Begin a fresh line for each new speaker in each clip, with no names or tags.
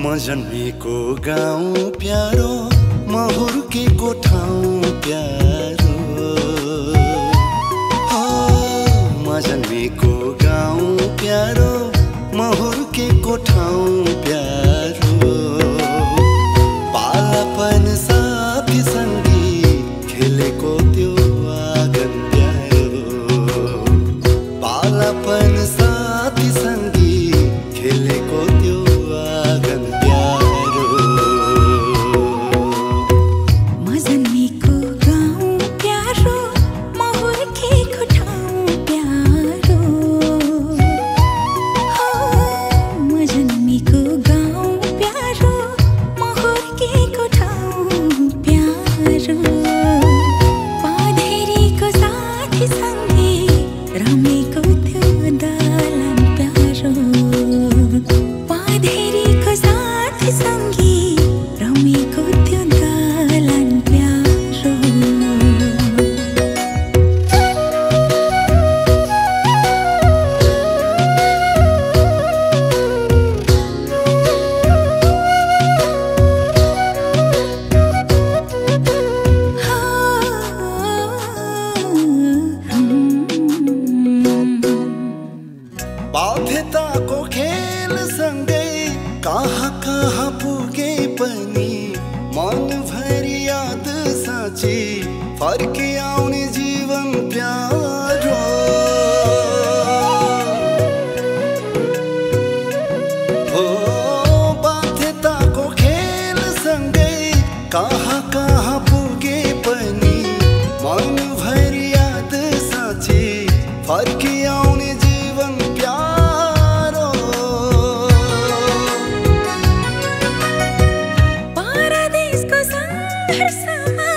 म जन्मेको गाउँ प्यारो, म हुर्केको ठाउँ प्यारो। म जन्मेको गाउँ प्यारो, म हुर्केको ठाउँ प्यारो। बालापन साथी सँगै खेलेको त्यो आँगन प्यारो। बालापन साथी सँगै खेलेको त्यो आँगन प्यारो।
म जन्मेको गाउँ प्यारो, म हुर्केको ठाउँ प्यारो। म जन्मेको गाउँ प्यारो, म हुर्केको ठाउँ प्यारो। पाधेरीको साथी सँगै रमेको त्यो दालान प्यारो। पाधेरीको साथी सँगै रमेको त्यो दालान प्यारो।
बाध्यताको खेल सँगै कहाँ कहाँ पुगे पनि मनभरि याद साँची फर्की आउने जीवन प्यारो। हो बाध्यताको खेल सँगै कहाँ कहाँ पुगे पनि मनभरि याद साँची फर्की आउने जीवन प्यारो।
परदेशको सङ्घर्षमा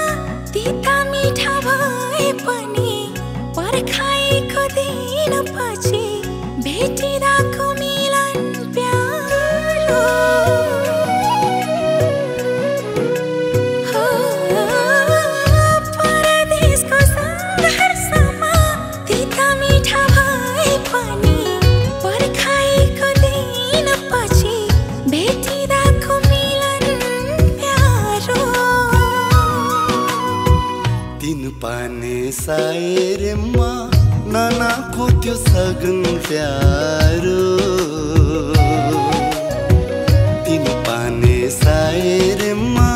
तिता मिठा भए पनि पर्खाएको दिनपछि भेटिँदाको मिलन प्यारो। परदेशको सङ्घर्षमा तिता मिठा भए पनि पर्खाएको दिनपछि भेटिँदाको मिलन प्यारो।
दिन पाने सायरमा नानाको त्यो सगन प्यारो। दिन पाने सायरमा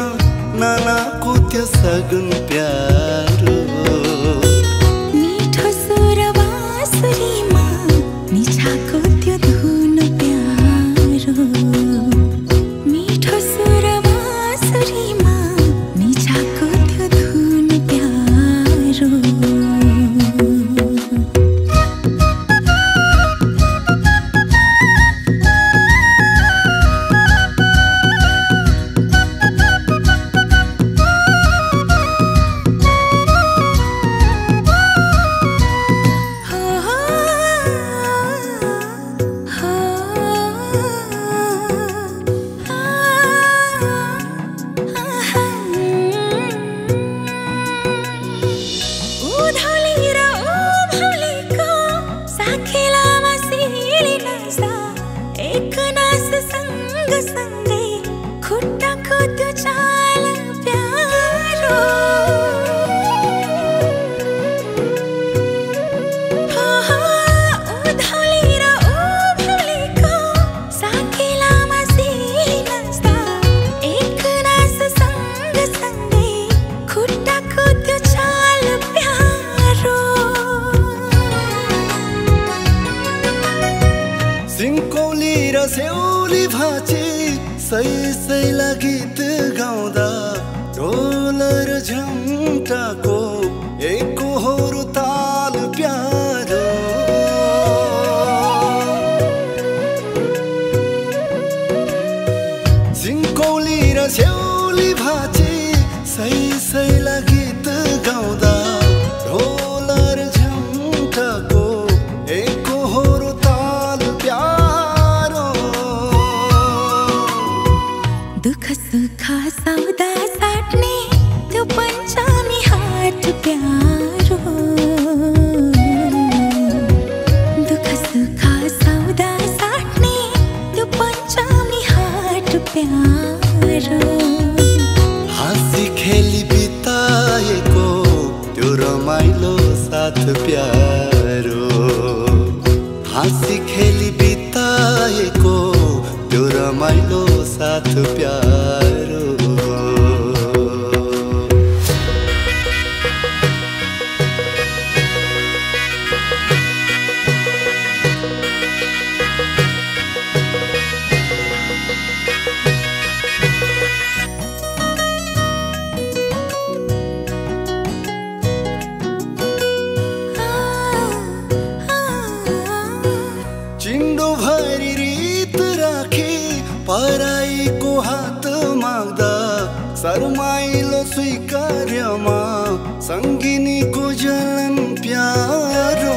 नानाको त्यो सगन प्यारो।
मिठो सुर बाँसुरीमा निछाको त्यो धुन प्यारो। मिठो सुर बाँसुरीमा निछाको त्यो धुन प्यारो। उधौली र उभौलीको साखेलामा सिली नाच्दा एक नास सँगसँगै खुट्टाको त्यो चाल प्यारो। उधौली र उभौलीको साखेलामा सिली नाच्दा एक नास सँगसँगै खुट्टाको त्यो चाल प्यारो।
सिन्कौली र सेउली भाँची सही सैला गीत गाउँदा ढोल र झन्टाको एकहोरो ताल प्यारो। सिन्कौली र सेउली भाँची सही सैला गीत गाउँदा ढोल र झन्टाको एकहोरो ताल प्यारो।
दुःख सुख सौदा साट्ने त्यो पञ्चमी हाट प्यारो। दुःख सुख सौदा साट्ने त्यो पञ्चमी हाट प्यारो
हाँसी खेली बिताएको त्यो रमाइलो साथ प्यारो हाँसी खेली बिताएको त्यो रमाइलो साथ प्यारो पराईको हात माग्दा शर्माइलो स्वीकार्यमा सङ्गिनीको जलन प्यारो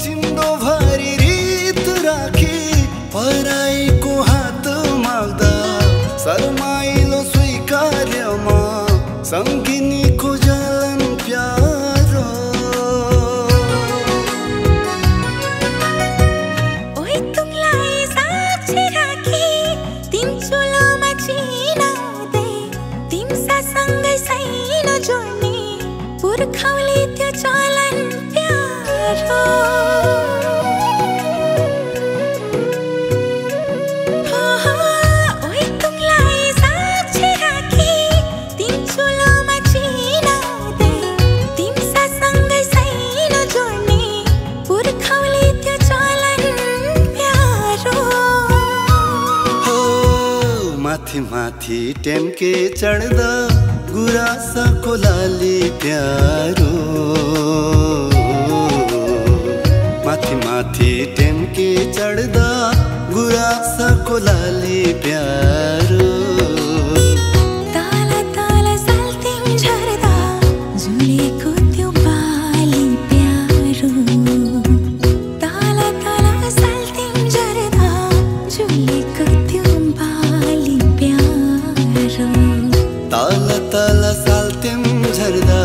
चिन्दो भरि रित राखी पराईको हात माग्दा शर्माइलो स्वीकार्यमा सङ्गिनीको जलन प्यारो
पुर्खौली त्यो चलन प्यारो ओइ तुमलाई साक्षी राखी तिम चुलोमा चिनाउँदै तिम्सासँगै सैनो जोड्ने पुर्खौली त्यो चलन प्यारो
हो माथि माथि टेम्के चढ्दा गुराँसको लाली प्यारो माथि माथि टेम्के चढ्दा गुराँसको लाली प्यारो
तल तल साल्तिम झर्दा झुलेको त्यो बाली प्यारो तल तल साल्तिम झर्दा झुलेको त्यो बाली प्यारो
तल तल साल्तिम झर्दा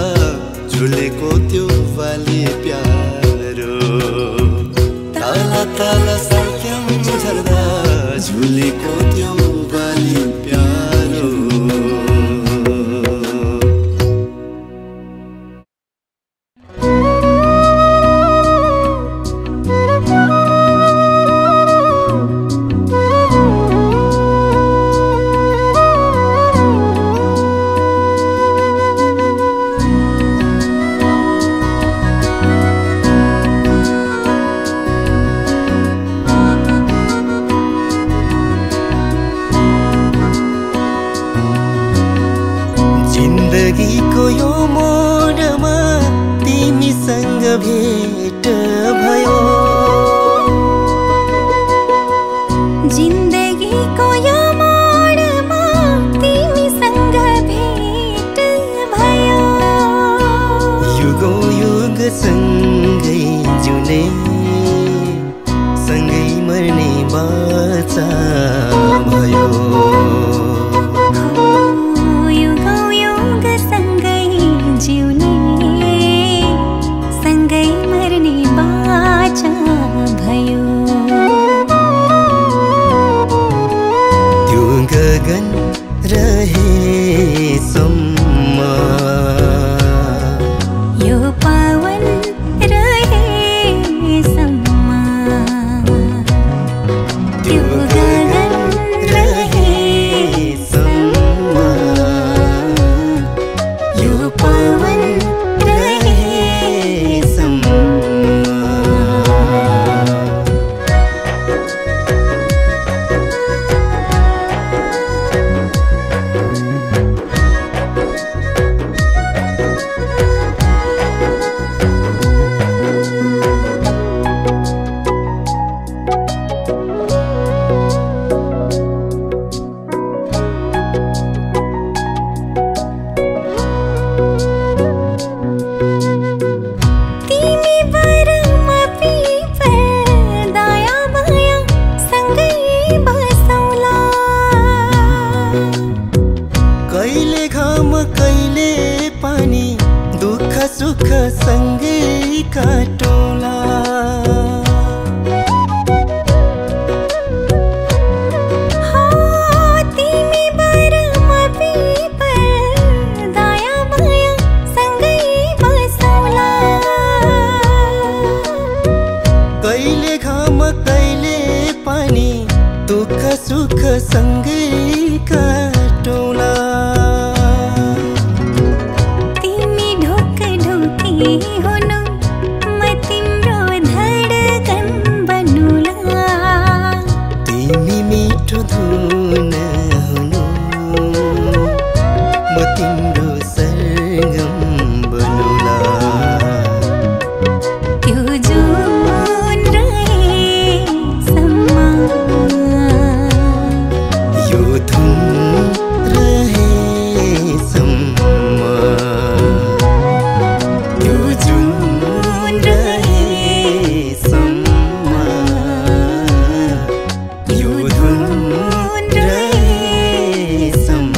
झुलेको त्यो बाली प्यारो तल तल साल्तिम झर्दा झुलेको त्यो बाली प्यारो
जिन्दगीको यो मोडमा तिमीसँग भेट भयो
जिन्दगीको यो मोडमा तिमीसँग भेट भयो
युगौँ युग सँगै जिउने सँगै मर्ने बाचा भयो गगन रहेसम्म
यो पावन रहेसम्म त्यो गगन
रहेसम्म यो पावन रहेसम्म सुख सँगै काटौँला सँगै काटौँला
तिमी ढोक ढोकी हुनु म तिम्रो धडकन बनुला
तिमी मिठो धुन हुनु म तिम्रो सरगम बनुला
त्यो जुन रहेसम्म
यो धुन रहेसम्म यो जुन रहेसम्म यो धुन रहेसम्म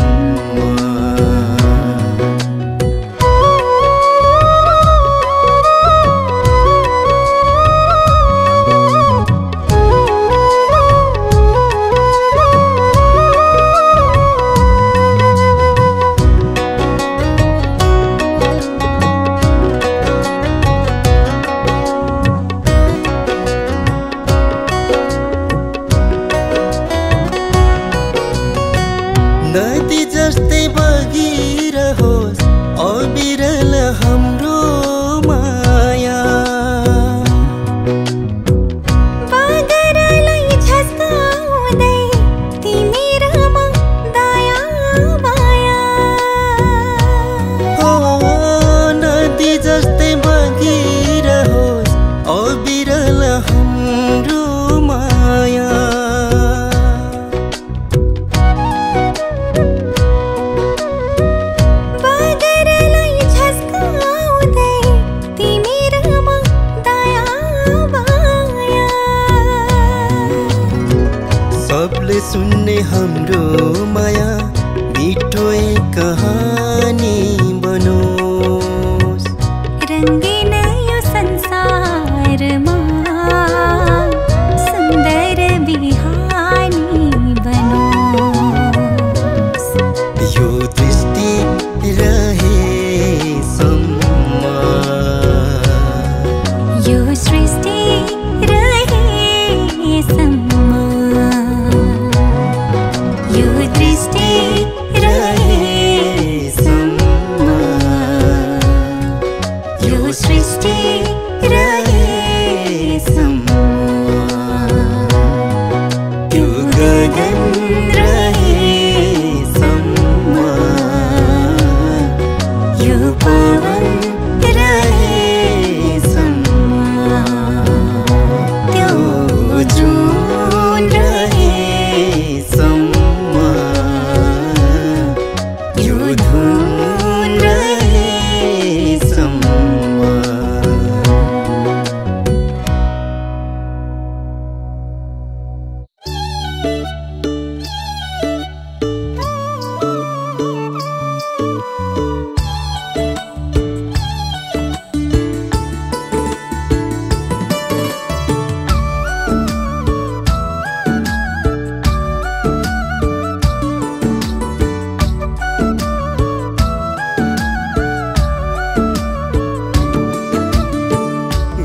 नदी जस्तै बगिरहोस् अविरल हाम्रो माया
बागरलाई झस्काउँदै तिमी र म दया माया
हो नदी जस्तै बगिरहोस् अविरल हाम्रो माया
बागरलाई झस्काउँदै तिमी र म दया माया
सबले सुन्ने हाम्रो माया मिठो एक कहानी बनोस्
रङ्गीन यो संसारमा सुन्दर बिहानी बनोस्
यो दृष्टि रहेसम्म
यो सृष्टि रहेसम्म यो दृष्टि
रहेसम्म
यो सृष्टि
रहेसम्म त्यो गगन रहेसम्म
यो पवन
रहेसम्म
त्यो
जुन रहेसम्म यो धुन रहेसम्म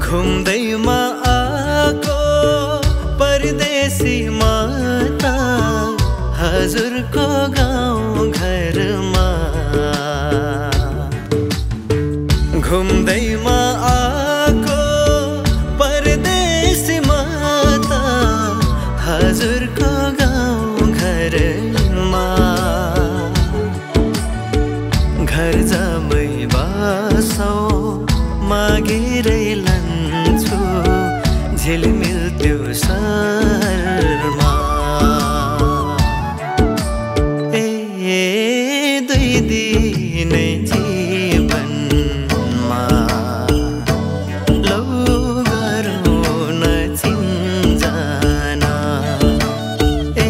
घुम्दैमा आको परदेशी माता हजुरको गाउँ घरमा घुम्दैमा आको परदेशी माता हजुरको गाउँ घरमा घर जामै बासौ मागेरै लान्छु झिलमिल त्यो शहरमा ए दुई दिनै जीवनमा लौ गरौँ न चिन्जना ए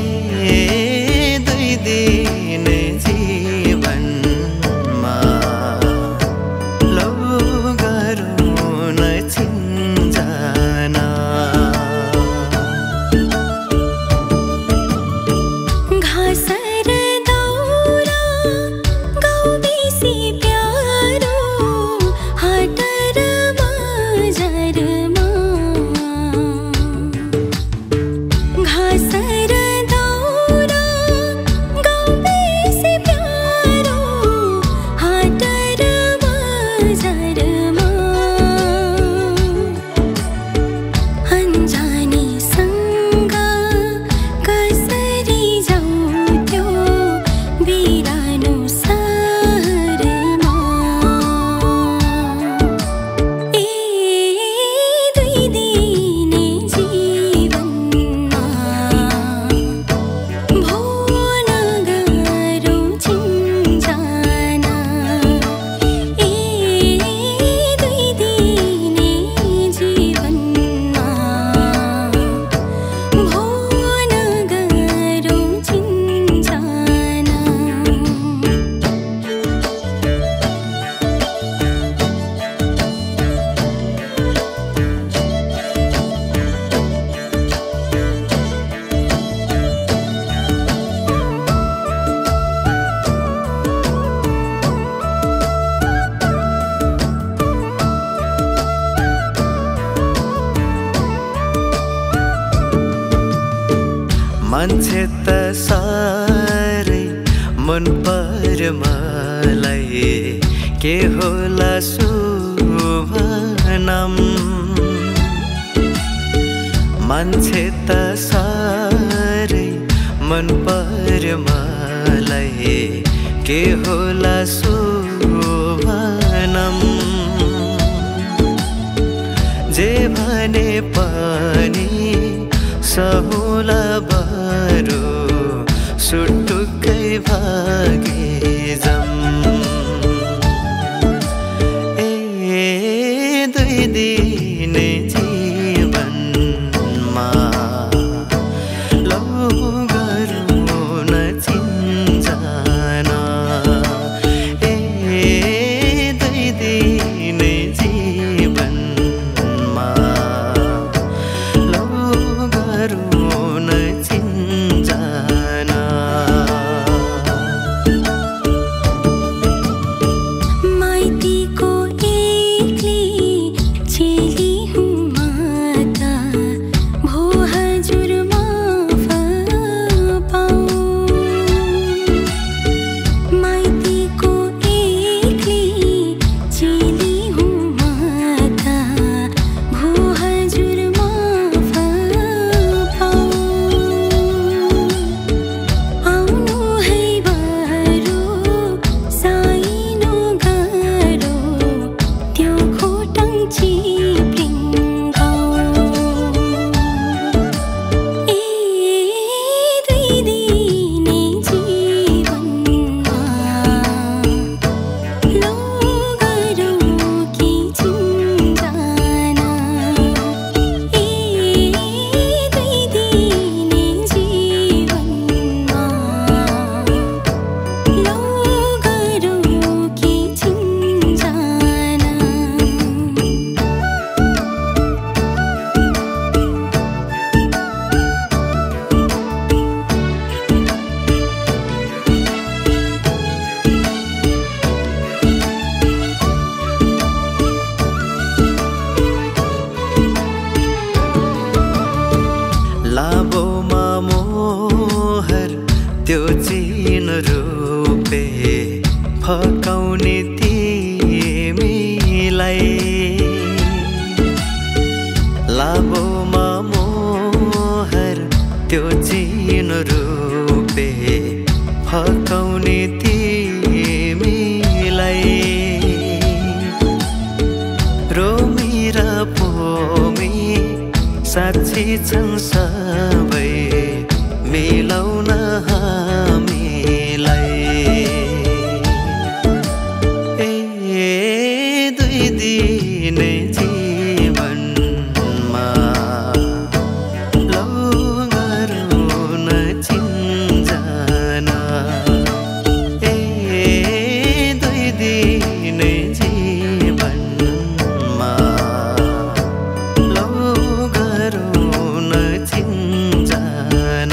दुई दिनै जीवनमा लौ गरौँ न चिन्जना मान्छे त साह्रै मन पर्यो मलाई के होला शुभ नाम मान्छे त साह्रै मन पर्यो मलाई के होला शुभ नाम जे भने पनि सहुला बरु सुटुक्कै भागे जम दुई दिने जीवनमा लौ गरौँ न चिन्जान दुई दिने जीवनमा लौ गरौँ न चिन्जान
माइतीको एक्लै चेली हुँ म त भो हजुर माफ पाऊ माइतीको एक्लै चेली हुँ म त भो हजुर माफ पाऊ आउनु है बरु साइनो गाह्रो त्यो खोटाङ चिप्लिङ्गाऊ दुई दिने जीवनमा लौ गरौँ कि चिन्जान दुई दिने जीवनमा लौ गरौँ कि चिन्जान
लाबोमा मोहर त्यो चिन रूपे फकाउने तिमीलाई लाबोमा मोहर त्यो चिन रूपे फकाउने तिमीलाई रोमी र पोमी साक्षी छन् सबै मिलाउन हामीलाई दुई दिने जीवनमा लौ गरौँ न चिन्जान दुई दिने जीवनमा लौ गरौँ न चिन्जान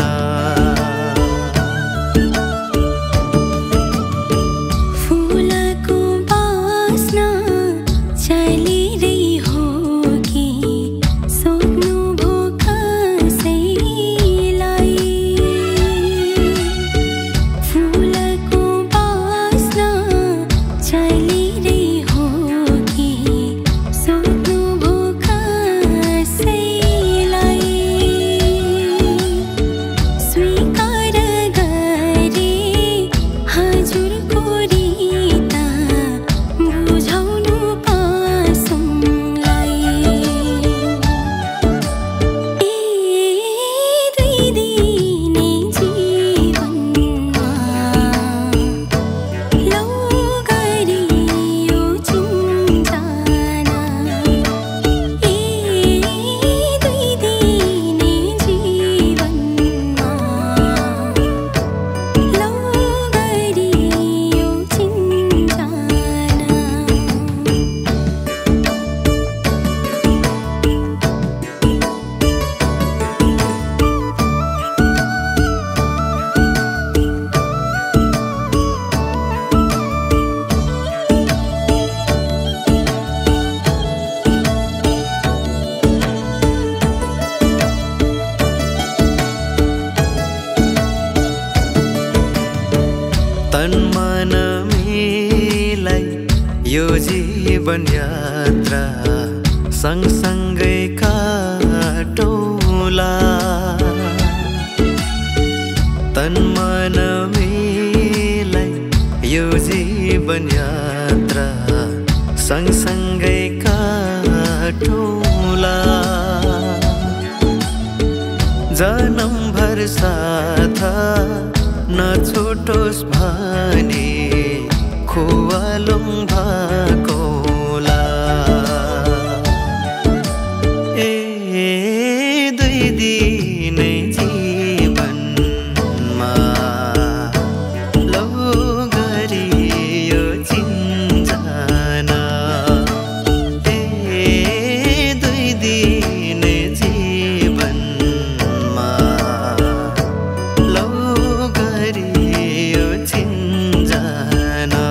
जीवन यात्रा सँगसँगै काटौँला तन मन मिलाई यो जीवन यात्रा सँगसँगै काटौँला जन्मभर साथ नछुटोस् भने खुवालुङ भएकोला ए दुई दिनै जीवनमा लौ गरियो चिन्जना ए दुई दिनै जीवनमा लौ गरियो चिन्जना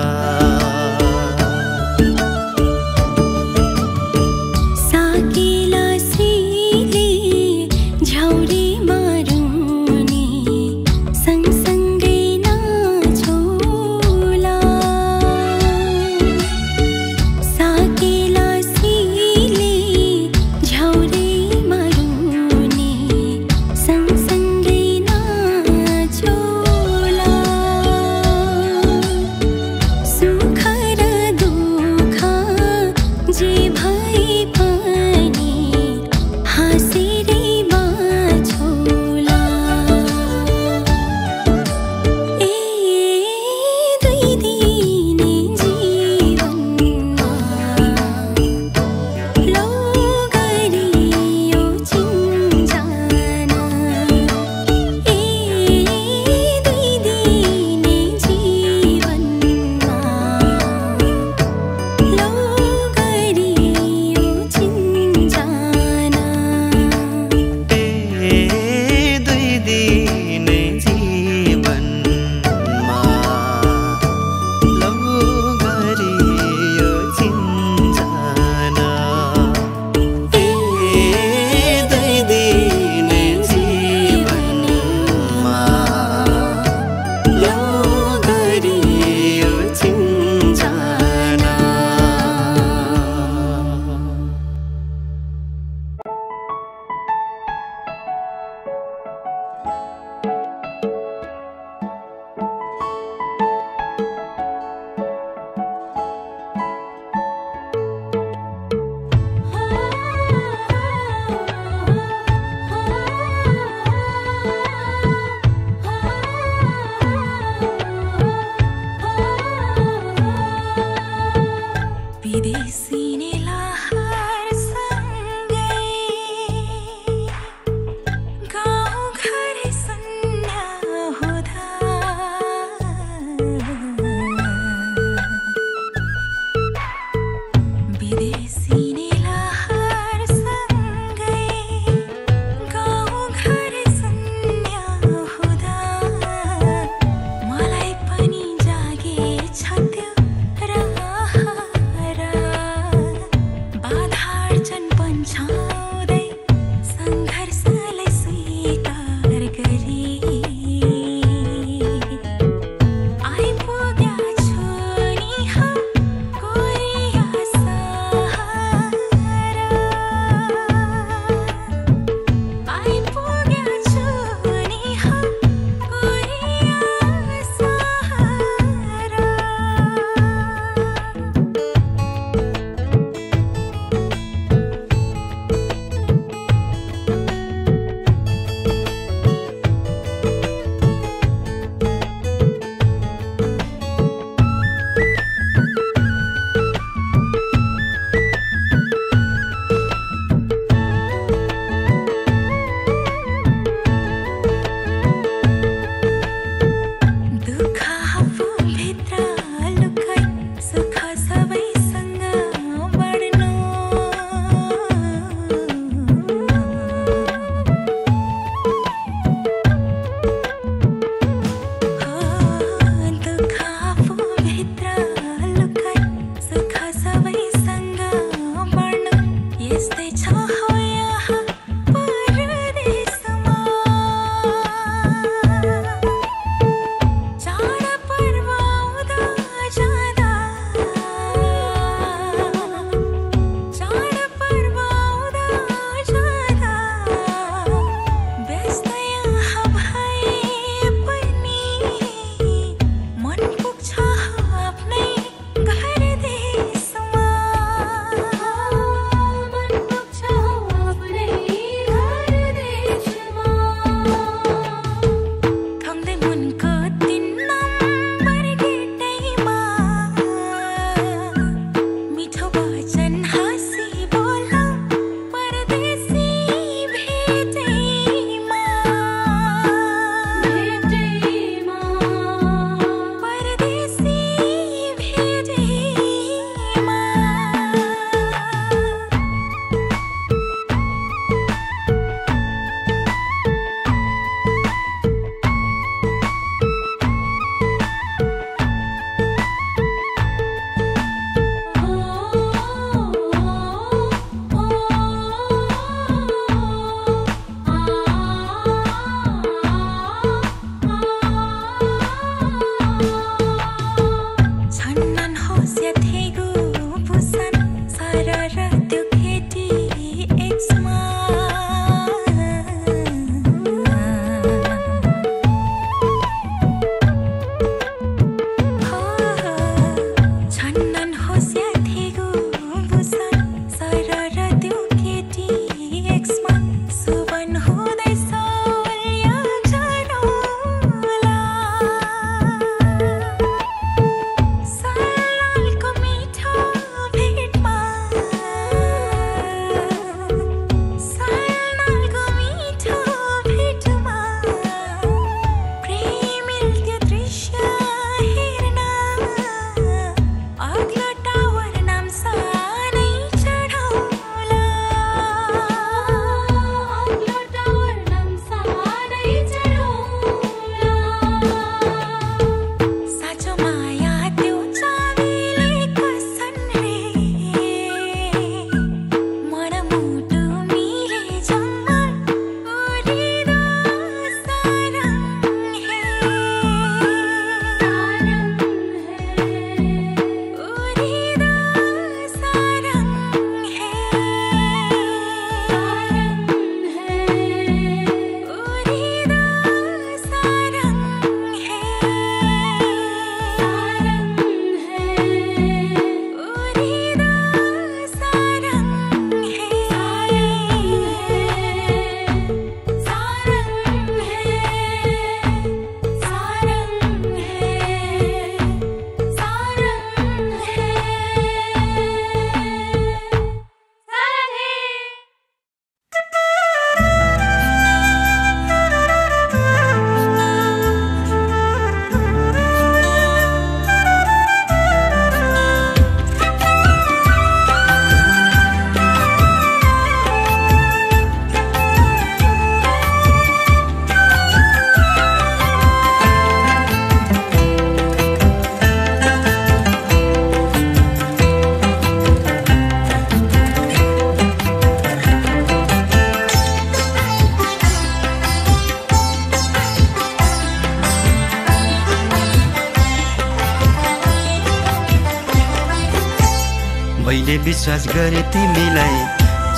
विश्वास गरे तिमीलाई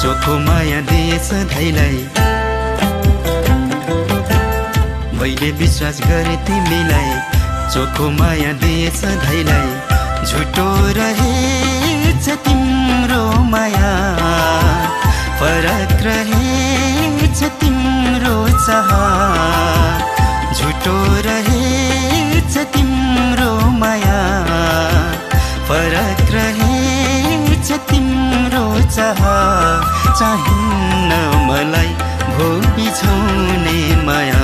चोखो माया दिए सधैँलाई मैले विश्वास गरे तिमीलाई चोखो माया दिए सधैँलाई झुटो रहेछ तिम्रो माया फरक रहेछ तिम्रो चाह झुटो रहेछ तिम्रो माया फरक रहेछ तिम्रो चाह चाहिन्न मलाई भो बिछाउने माया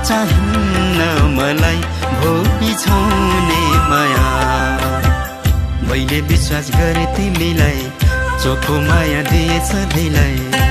चाहिन्न मलाई भो बिछाउने माया मैले विश्वास गरे तिमीलाई चोखो माया दिए सधैँलाई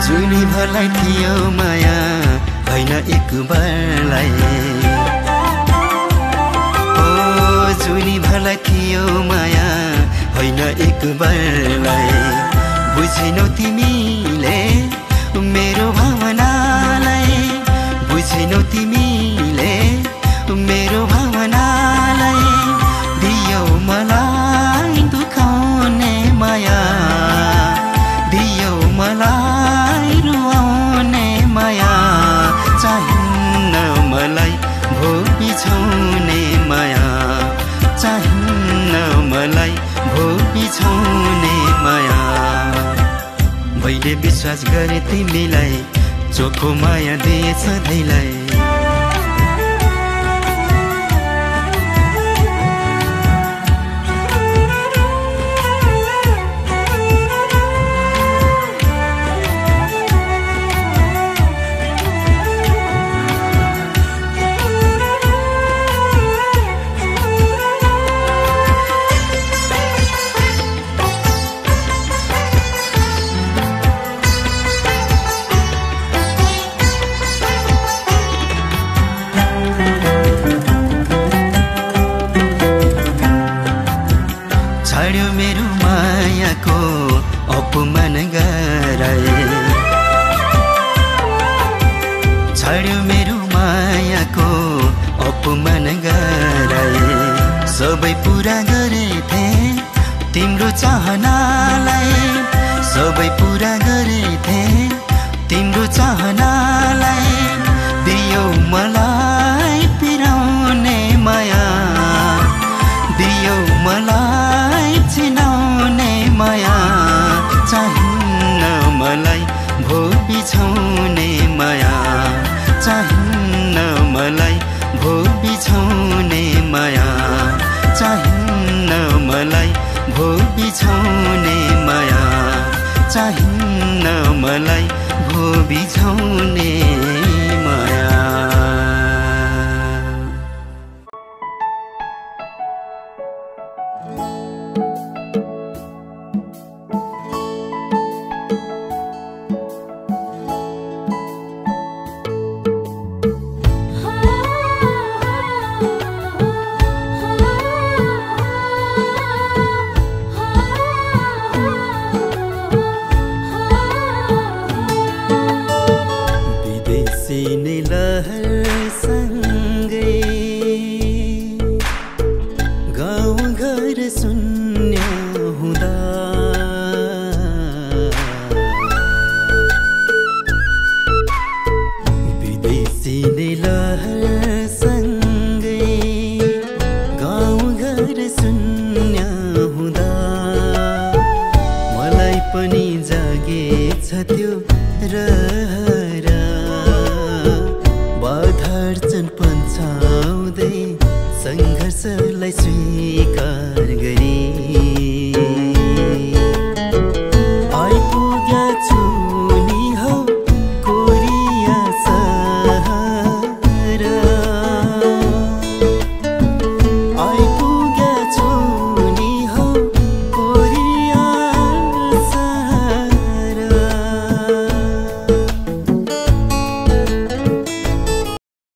जुनीभरलाई थियो माया होइन एक बारलाई ओ जुनीभरलाई थियो माया होइन एक बारलाई बुझेनौ तिमीले मेरो भावनालाई बुझेनौ तिमीले मेरो भावनालाई दियौ मलाई दुखाउने माया दियौ मलाई रुवाउने माया चाहिन्न मलाई भो बिछाउने माया चाहिन्न मलाई भो बिछाउने माया मैले विश्वास गरे तिमीलाई चोखो माया दिए सधैँलाई छाड्यो मेरो मायाको अपमान गराए छाड्यो मेरो मायाको अपमान गराए सबै पुरा गरेथे तिम्रो चाहनालाई सबै पुरा गरेथे तिम्रो चाहनालाई दियौ मलाई पिराउने माया दियौ मलाई चिनाउने माया चाहिन्न मलाई भो बिछाउने माया चाहिन्न मलाई भो बिछाउने माया चाहिन्न मलाई भो बिछाउने माया चाहिन्न मलाई भो बिछाउने माया सङ्घर्षलाई